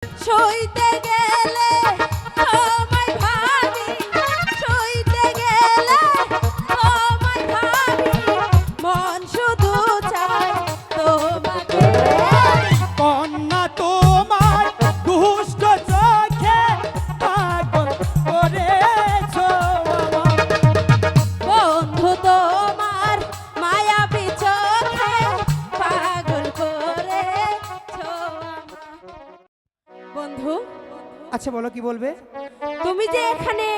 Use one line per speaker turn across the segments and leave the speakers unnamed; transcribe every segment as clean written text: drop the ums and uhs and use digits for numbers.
সইতে গেলে তোমায় ভাবি, সইতে গেলে তোমায় ভাবি, মন শুধু চায় তোমাকে।
কন্যা তোমার দুষ্ট চোখে পাগল করেছো আমার।
বন্ধু তোমার মায়াবী চোখে পাগল করেছো আমায়। বন্ধু,
আচ্ছা বলো কি বলবে?
তুমি যে এখানে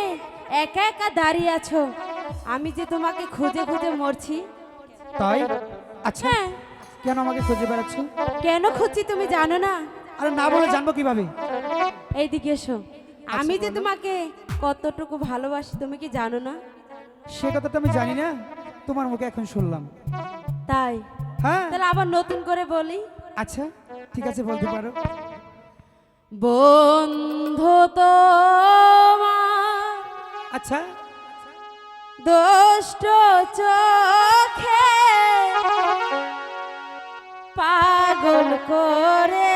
একা একা দাঁড়িয়ে আছো, আমি যে তোমাকে খুঁজে খুঁজে মরছি।
তাই? আচ্ছা
হ্যাঁ,
কেন আমাকে খুঁজে বেড়াচ্ছ?
কেন খুঁজছি তুমি জানো না?
আরে না বলে জানবো কিভাবে?
এইদিকে এসো। আমি যে
বলো।
তোমাকে কতটুকু ভালোবাসি তুমি কি জানো না?
সে কথা তো আমি জানি না, তোমার মুখে এখন শুনলাম।
তাই?
হ্যাঁ
তাহলে আবার নতুন করে বলি।
আচ্ছা ঠিক আছে বলতে পারো।
বন্ধু তোমার
আচ্ছা
দুষ্ট চোখে পাগল করে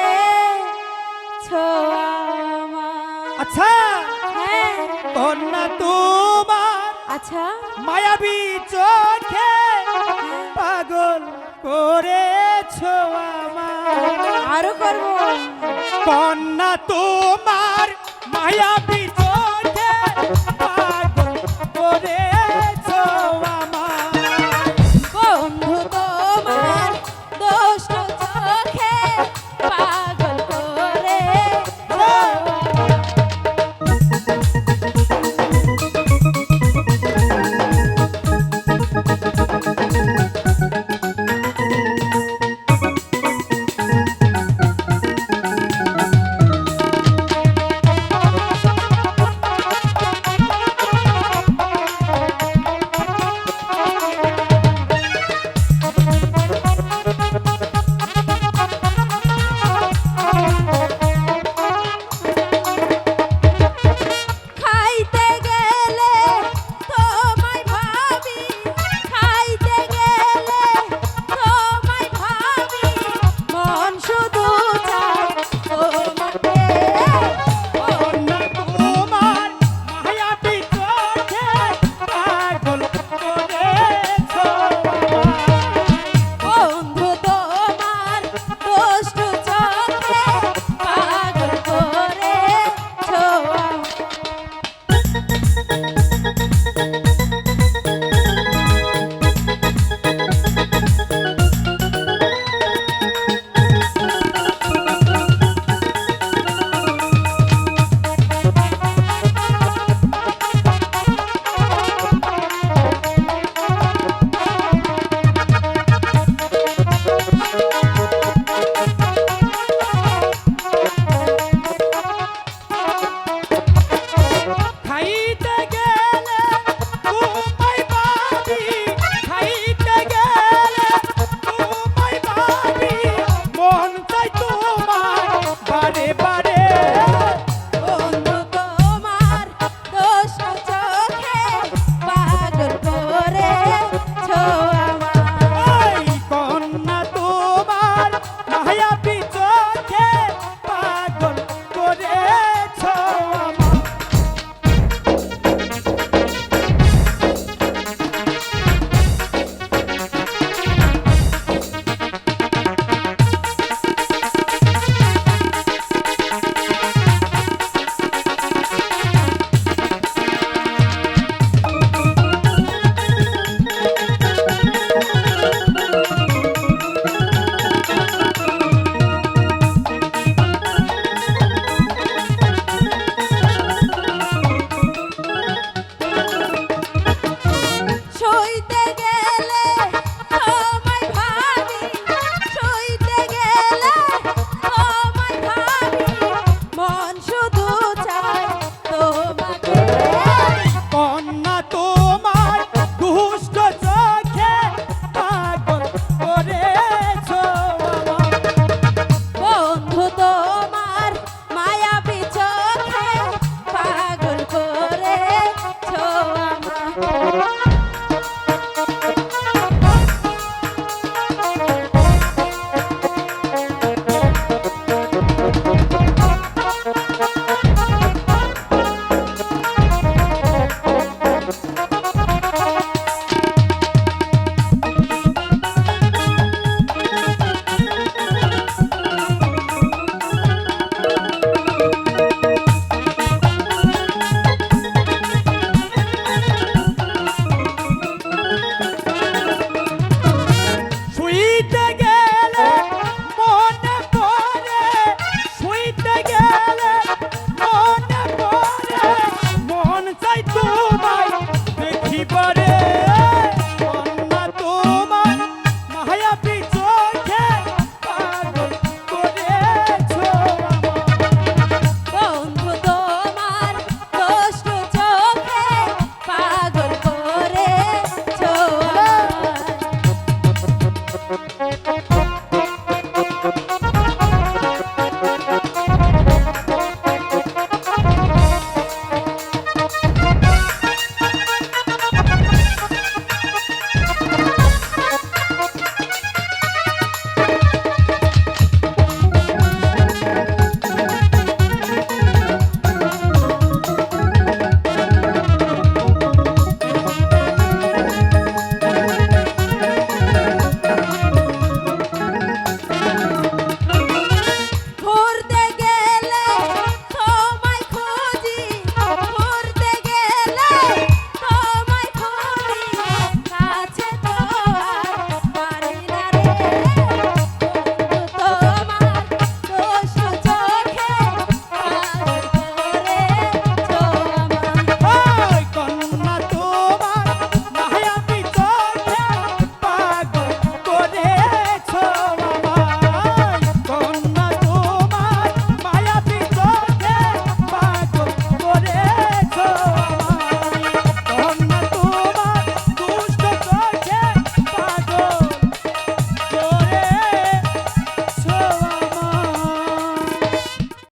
আমায়।
আচ্ছা
হ্যাঁ,
কন্যা তোমার
আচ্ছা,
মায়াবী চোখে পাগল করেছো আমার।
আরো করবো।
কন্যা তোমার মায়াবী